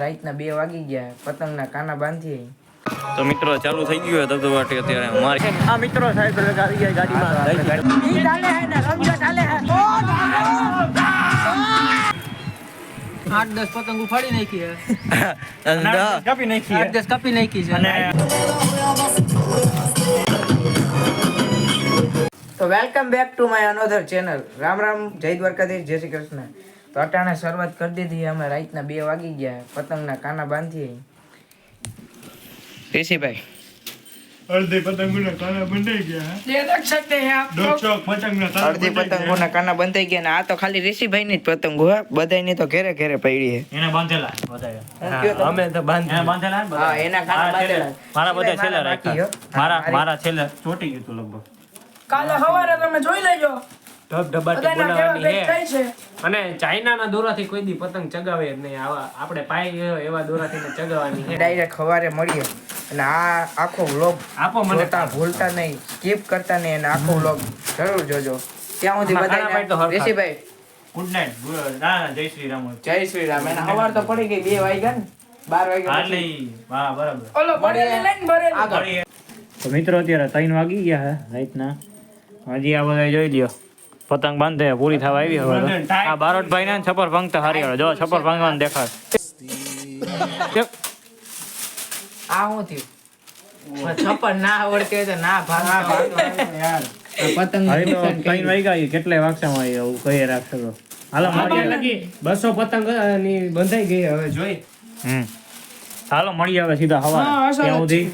રાતના 2 વાગી ગયા, પતંગના કાના બાંધી. તો મિત્રો ચાલુ થઈ ગયું તો વાટી અત્યારે મારી આ મિત્રો સાહેબ આવી ગયા ગાડીમાં. ઈ ચાલે હે ને રમઝટ ચાલે હે. 8-10 પતંગ ઉફાડી નાખી હે. કાપી નાખી 8-10 કાપી નાખી છે. તો welcome back to my another channel. Ram Ram, જય દ્વારકાધીશ, જય શ્રી કૃષ્ણ. તો અટાણે શરૂઆત કરી દીધી અમે. રાતના 2 વાગી ગયા, પતંગના કાના બાંધી. ઋષિભાઈ અડધી પતંગોના કાના બંધાઈ ગયા. ये देख सकते हैं आप અડધી પતંગોના કાના બંધાઈ ગયા ને આ તો ખાલી ઋષિભાઈ ની જ પતંગો હે, બધાયની તો ઘરે ઘરે પડી છે. એને બાંધેલા બધાય. અમે તો બાંધેલા હા, એના કાના બાંધેલા. મારા બધા છેલ્લા રાખ્યા. મારા છેલ્લા ચોટી ગયું તું લગભગ. કાલે સવારે તમે જોઈ લેજો. ધબધબાટી બોલાવાની છે. અને ચાઇનાના દોરાથી કોઈ દી પતંગ ચગાવે જ નહીં. આવા આપણે પાય એવા દોરાથી ચગાવવાની છે. ડાયરેક્ટ સવારે મળીએ અને આ આખો વ્લોગ આપો મને જોતા ભૂલતા નહીં, સ્કીપ કરતા નહીં અને આખો વ્લોગ જરૂર જોજો. ત્યાં સુધી બધાને ઋષિભાઈ ગુડ નાઈટ. જય શ્રી રામ. જય શ્રી રામ. અને સવાર તો પડી ગઈ, 2 વાગ્યા ને 12 વાગ્યા હાલી વાહ બરાબર. ઓલો ભરેલી લઈને ભરેલી. આગળ. તો મિત્રો અત્યારે 3 વાગી ગયા હે રાતના. હજી આ બધા જોઈ લ્યો પતંગ બાંધે પૂરી થવા આવી હવે તો. આ બારોટભાઈ ને છપર ભંગતા હારી આવે. જો છપર ભંગવાનું દેખાય. આ હું થયું? છપ્પર ના આવડતી હોય તો ના ભાગ યાર. પતંગ હવે તો 3 વાગ્યા કેટલે વાગસામાં એવું કહી રાખશો તો હાલો મળીએ. લગી 200 પતંગ ની બંધાઈ ગઈ. હવે જોઈ હાલો મળીએ હવે સીધા હવા ત્યાં સુધી.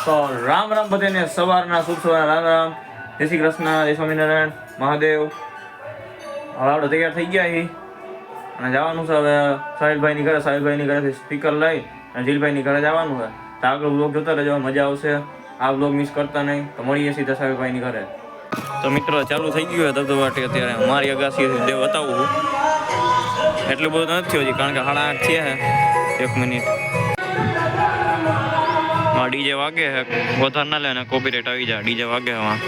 તો રામ રામ બધાને, સવારના શુભ સવાર, રામ રામ, જય શ્રી કૃષ્ણ, જય સ્વામિનારાયણ, મહાદેવ. હવે આપણે તૈયાર થઈ ગયા છીએ અને જવાનું છે હવે સાહિલભાઈની ઘરે. સાહિલભાઈની ઘરેથી સ્પીકર લઈ અને જીલભાઈની ઘરે જવાનું છે. તો આગળ વ્લોગ જોતા રહેજો, મજા આવશે. આ વ્લોગ મિસ કરતા નહીં. તો મળીએ સીધા સાહિલભાઈની ઘરે. તો મિત્રો ચાલુ થઈ ગયું છે ધબધબાટી અત્યારે મારી અગાસીથી જે બતાવું છું. એટલું બધું નથી થયું હજી, કારણ કે 8:30 થયા છે. 1 મિનિટ ડીજે વાગે હે, વધારે ના લે ને કોપીરાઈટ આવી જાય. ડીજે વાગે હે વहाँ.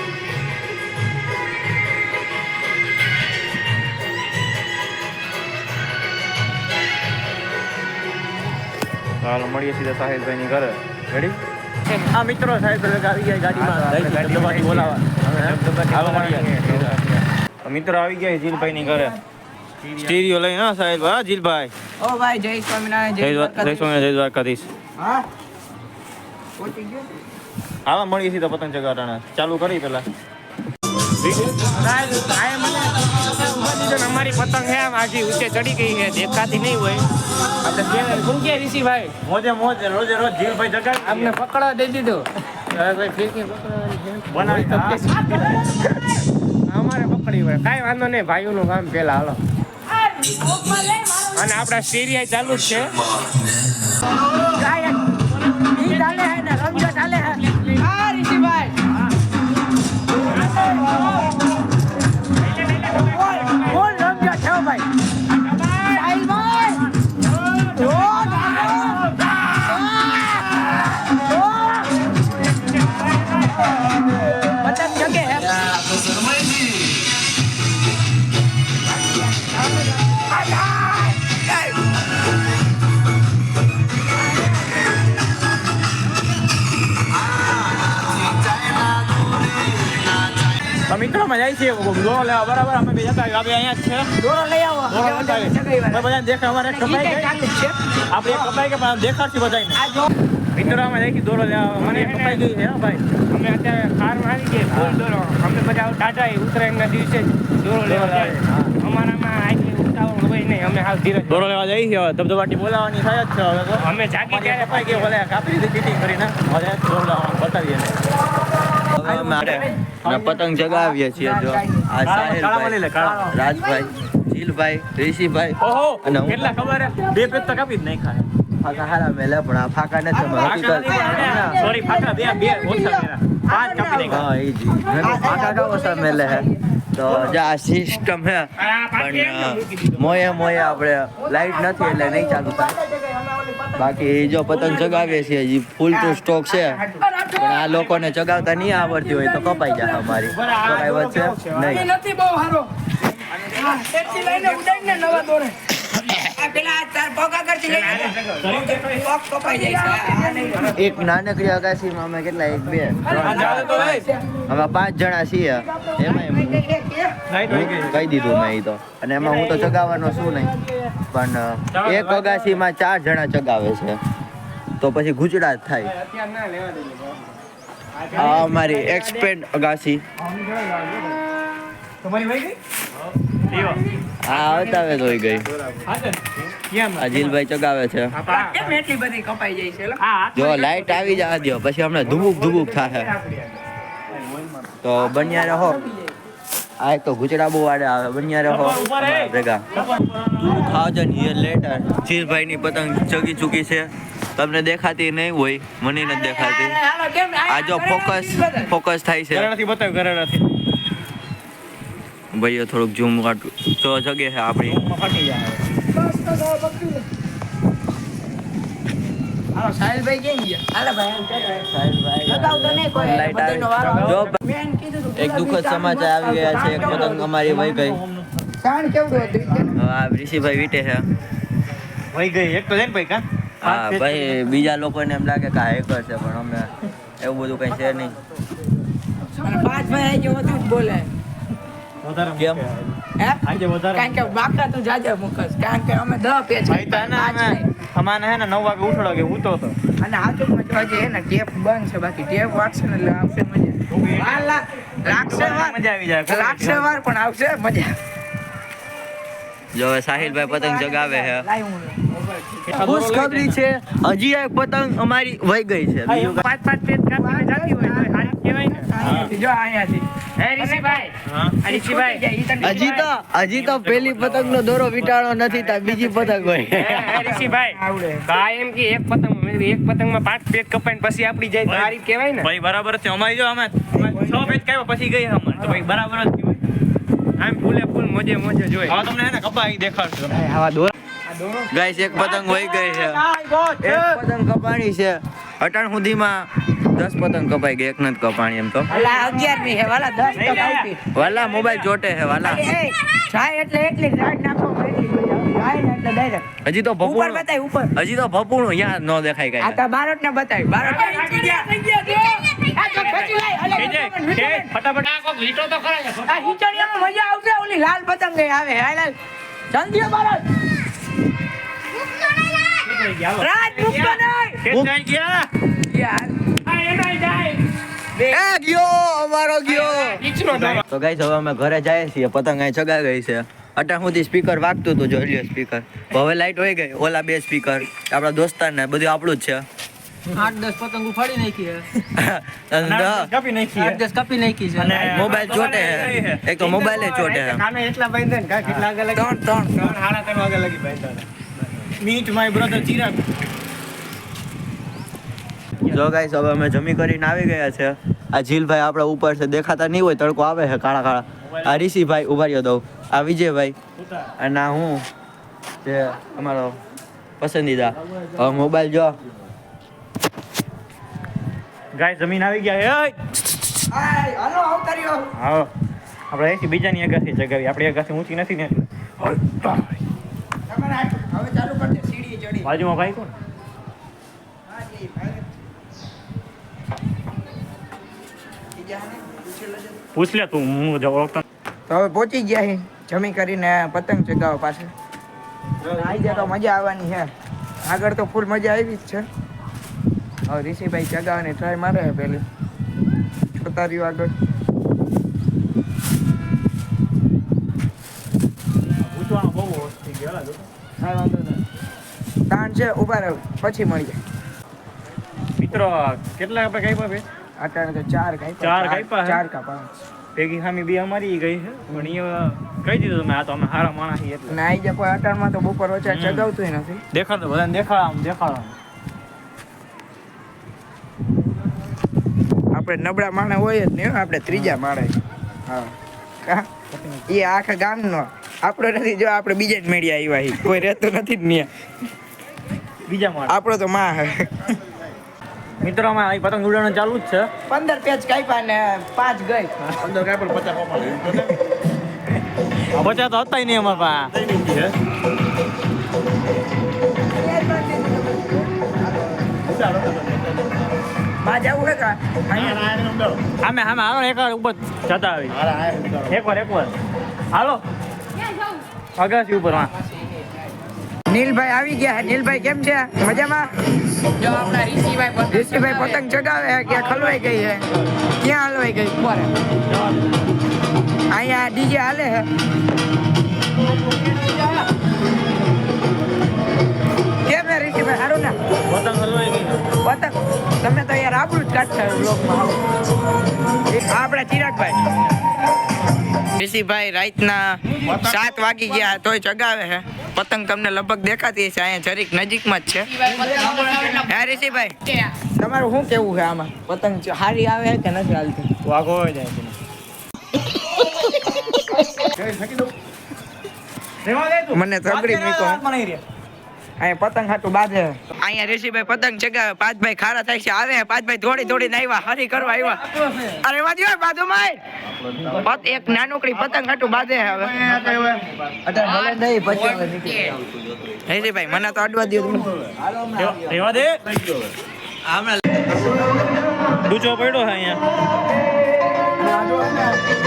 હાલો મળીએ સીધા સાહિલભાઈ ની ઘરે. રેડી? આ મિત્રો સાહિલભાઈ આવી ગયા ગાડીમાં બોલાવા. હાલો મળીએ. મિત્રો આવી ગયા જીલભાઈ ની ઘરે. સ્ટીરિયો લઈને હા સાહિલભાઈ. હા જીલભાઈ. ઓ ભાઈ, જય સ્વામિનારાયણ, જય દ્વારકાધીશ. જય દ્વારકાધીશ. હા પહોંચી ગયો. હાલો મળીએ સીધા પતંગ ચગાવવાના. ચાલુ કરી પેલા. અમારી પતંગ છે આમ આજી ઊંચે ચડી ગઈ છે, દેખાતી નહીં હોય. આપણે ગુંગે ઋષિભાઈ મોજે મોજ રોજે રોજ જીલભાઈ જગાડી અમને પકડવા દઈ દીધું. હવે કોઈ ફીરકી પકડવાની અમારે પકડી હોય કાંઈ વાંધો નહીં. ભાઈઓનું કામ પેલા હાલો. અને આપણા સ્ટીરિયા ચાલુ જ છે. ચાલે હે ને રમઝટ ચાલે હે. હા ઋષિભાઈ, કોણ રમઝટ છે ભાઈ? સાહિલભાઈ પતંગ જગે હે. મિત્રો માં જાય છે દોરો લેવા. બરાબર અમે બે જતા આપણે અહીંયા જ છે. દોરો લઈ આવો. બધા દેખાય અમારે કપાઈ ગઈ. આપણે કપાઈ કે પણ દેખાડશે બધાને. મિત્રો અમે જાય દોરો લેવા. મને કપાઈ ગઈ છે ભાઈ. અમે અત્યારે કારમાં આવી ગયા ફૂલ દોરો. અમે બધા ટાટા ઉત્તરાયણના દિવસે દોરો લેવા જાય. અમારામાં આટલી ઉતાવળ હોય નહીં. અમે હાલ ધીરજ દોરો લેવા જઈએ છીએ. હવે ધબધબાટી બોલાવાની થાય જ છે હવે તો. અમે જાગી ત્યારે કપાઈ ગઈ ભલે કાપી દીધી ચીટિંગ કરીને. હવે દોરો લેવા બતાવીએ. પતંગ ચગાવીએ છીએ. જો આ સાહિલભાઈ, રાજભાઈ, જીલભાઈ, ઋષિભાઈ ઓહો અને હું. કેટલા ખબર હે? 2 પેજ તો કાપી જ નાખ્યા. ફાકા હારા મેલે પણ આ ફાકા નથી. સોરી ફાટા બે ઓછા મેરા. 5 કાપી નાખ્યા. હા એ જી ફાકા કા ઓછા મેલે હે. તો જે આ સિસ્ટમ હે પણ મોયે આપણે લાઈટ નથી એટલે નહીં ચાલુ થાય. બાકી જો પતંગ ચગાવીએ છીએ હજી ફૂલ ટુ સ્ટોક છે. પણ આ લોકોને ચગાવતા નહીં આવડતી હોય તો કપાઈ જાય અમારી. તો કઈ વધશે નહીં. નથી બહુ સારો. લઈને ઉડાઈને નવા દોરે. એક નાનકડી અગાસીમાં અમે કેટલા 1 2 અમે 5 જણા છીએ એમાં કહી દીધું મેં ઈ તો અને એમાં હું તો ચગાવવાનો છું નહીં પણ એક અગાસીમાં 4 જણા ચગાવે છે તો પછી ગુજરાત થાય આ અમારી એક્સપેન્ડ અગાસી આ આવતાવે તો ગઈ અજીલભાઈ ચગાવે છે જો લાઈટ આવી જવા દો પછી હમણાં ધુબુક થાય તો બન્યા રહો આ એક તો ગુજરાબુ વાળે આવે બન્યા રહો ભેગા 2000 year later જીલભાઈ ની પતંગ ચગી ચૂકી છે તમને દેખાતી નહીં હોય મને નથી દેખાતી આ જો ફોકસ થાય છે ભાઈઓ થોડુંક ઝૂમ કાઢું તો જગે છે આપણી એક દુઃખદ સમાચાર આવી ગયા છે એક પતંગ અમારી વહી ગઈ હા ઋષિભાઈ વીટે છે હા ભાઈ બીજા લોકોને એમ લાગે કે હેકર છે પણ અમે એવું બધું કઈ છે નહીં કેમ કારણ કે બાકા તું જાજે મુકસ કારણ કે અમે 10 પેજ અમાને હે ને 9 વાગે ઉઠડો કે હું તો અને હાથમાં તો હજી હે ને ટેપ બંધ છે બાકી ટેપ વાગશે ને એટલે આવશે મજા લાગશે વાર પણ આવશે મજા જો હવે સાહિલભાઈ પતંગ જગાવે છે ખુશખબરી છે હજી એક પતંગ અમારી વહી ગઈ છે બીજું 5 પેજ કાપીને જાતી હોય તો હારી કહેવાય ને જો અહીંયાથી હે ઋષિભાઈ હજી તો પેલી પતંગ નો દોરો વિટાળો નથી તા બીજી પતંગ હોય ઋષિભાઈ ભાઈ એમ કે એક પતંગમાં 5 પેજ કપાઈને પછી આપડી જાય તો હારી કહેવાય ને ભાઈ બરાબર છે અમારી જો અમે 6 પેજ કાપ્યા પછી ગઈ અમારે તો ભાઈ બરાબર જ થયું આમ ફૂલે ફૂલ મોજે જોઈ હવે તમને હે ને કપા અહીં દેખાડશું ગાઈસ એક પતંગ વહી ગઈ છે એક પતંગ કપાણી છે અટાણ સુધીમાં 10 પતંગ કપાઈ ગઈ એક નથી કપાણી એમ તો અલા 11 ની હે વાલા 10 કપાવતી વાલા મોબાઈલ ચોટે છે વાલા જાય એટલે એટલી રાઈડ નાખો એટલી જાય ને એટલે ડાયરેક્ટ હજી તો ઉપર ભપુણું બતાય ઉપર હજી તો ભપુણું યા ન દેખાય આ કઈ તો બારોટ ને બતાય બારોટ ફટાફટ આ કોક લીટો તો ખરા આ હિચડિયામાં મજા આવશે ઓલી લાલ પતંગ ગઈ આવે હાલ જલ્દી બારોટ રાજ મુક્તો નહીં યાર અમારો ગયો તો ગાઈસ હવે અમે ઘરે જઈએ છીએ પતંગ અહીં ચગાઈ ગઈ છે અટાણ સુધી સ્પીકર વાગતું હતું જોઈ લ્યો સ્પીકર હવે લાઈટ હોય ગઈ ઓલા 2 સ્પીકર આપણા દોસ્તાર ને બધું આપણું જ છે 8-10 પતંગ ઉફાડી નાખી કાપી નાખી 8-10 કાપી નાખી છે અને મોબાઈલ ચોટે છે એક તો મોબાઈલ ચોટે છે કામે એટલા બાંધે ને કેટલા વાગે લગી 3 3 વાગે લગી બાંધતા મીટ માય બ્રધર ચિરાગ જો ગાઈસ હવે અમે જમી કરીને આવી ગયા છે આ જીલભાઈ આપણા ઉપર છે દેખાતા નહીં હોય તડકો આવે છે કાળા કાળા આ ઋષિભાઈ ઉભા રહ્યો દઉં આ વિજયભાઈ અને આ હું જે અમારો પસંદીદા હવે મોબાઈલ જો ગાય જમીન આવી ગયા હે હાલો આવતાર્યો આવો આપણે એથી બીજાની અગાસી જગાવી આપણી અગાસી ઊંચી નથી ને એટલે તમારે હવે ચાલુ કર દે સીડી ચડી બાજુમાં ભાઈ કોણ પૂછ લે તું હું ઓળખતો તો હવે પહોંચી ગયા હી જમી કરીને પતંગ ચગાવો પાસે આવી જાય તો મજા આવવાની છે આગળ તો ફૂલ મજા આવી જ છે હવે ઋષિભાઈ ચગાવવાની ટ્રાય મારે છે પેલી જોતા રહ્યું આગળ પૂછવાનું બહુ થઈ ગયો હા વાંધો નહીં તાણ છે ઉભા રહો પછી મળી જાય મિત્રો કેટલા આપણે કાપ્યા બે અત્યારે તો 4 કાપ્યા ચાર કાપ્યા હે? 4 કા 5 ભેગી સામી બી અમારી ગઈ છે પણ એ કહી દીધું મેં આ તો અમે હારા માણસ છીએ એટલે ના આવી જાય કોઈ અટાણમાં તો બપોર ઓછા ચગાવતું નથી દેખાડો બધાને દેખાડો આપણે નબળા માણસ હોય જ નહીં હો, આપણે ત્રીજા માળે હા કા એ આખા ગામનો આપણો નથી જો આપણે બીજા જ મેળ્યા આવ્યા છીએ. કોઈ રહેતું નથી જ ત્યાં બીજા માણસ આપણો તો માં હે મિત્રો અમે અહીં પતંગ ઉડાડવાનું ચાલુ જ છે 15 પેજ કાપ્યા ને 5 ગઈ અંદર કાંઈ પણ 50 તો હતા નહીં અમારા પાસે આમે હાલો એકવાર ઉપર જતા આવી એકવાર હાલો અગાસી ઉપર હા નીલભાઈ આવી ગયા છે. નીલભાઈ કેમ છે? મજામાં? ઋષિભાઈ પતંગ ચગાવે છે. ક્યાં ખલવાઈ ગઈ છે? ક્યાં હલવાઈ ગઈ? અહીંયા ડીજે હાલે છે. કેમ છે ઋષિભાઈ? સારું ને? પતંગ હલવાઈ ગઈ પતંગ તમે તો યાર આપણું જ કાઢતા બ્લોગમાં. આપણા ચિરાગભાઈ ઋષિભાઈ રાતના 7 વાગી ગયા તોય ચગાવે છે પતંગ. તમને લગભગ દેખાતી હશે, અહીંયા જરીક નજીકમાં જ છે. હે ઋષિભાઈ, તમારું શું કેવું છે આમાં? પતંગ સારી આવે છે કે નથી હાલતી? વાઘો હોય જાય મને તગડી મૂકો. અહીંયા પતંગ હાટું બાંધે. અહીંયા ઋષિભાઈ પતંગ ચગાવે. પાંચભાઈ ખારા થાય છે. આવે પાંચભાઈ થોડી થોડીને આવ્યા, હરી કરવા આવ્યા. અરે વાંધો બાજુમાં એક નાનકડી પતંગ હાટું બાંધે છે હવે. ઋષિભાઈ મને તો અડવા દો. રેવા દે ડૂચો પડ્યો છે અહીંયા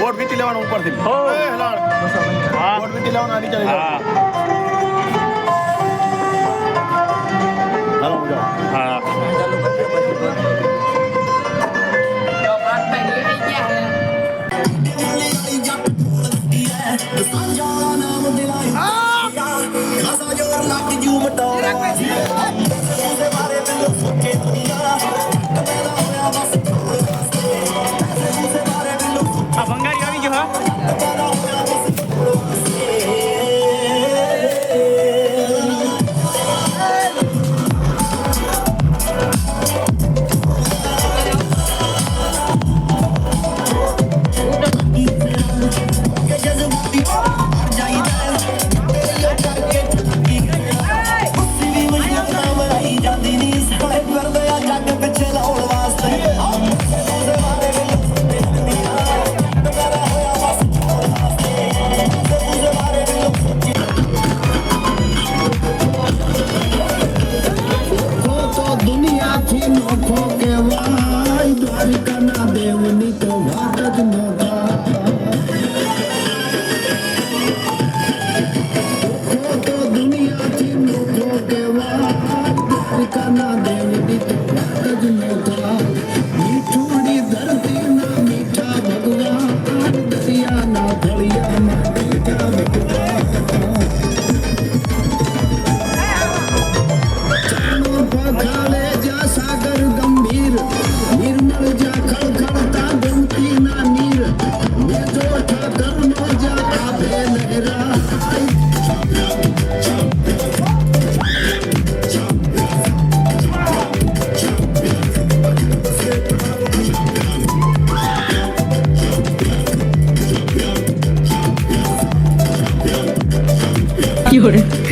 બોટ વીટી લેવાનું ઉપરથી હો. હા બોટ વીટી લેવાનું નીચે લઈ હા હાલો મજા હા આ ભંગારી આવી ગયો હા Fiore.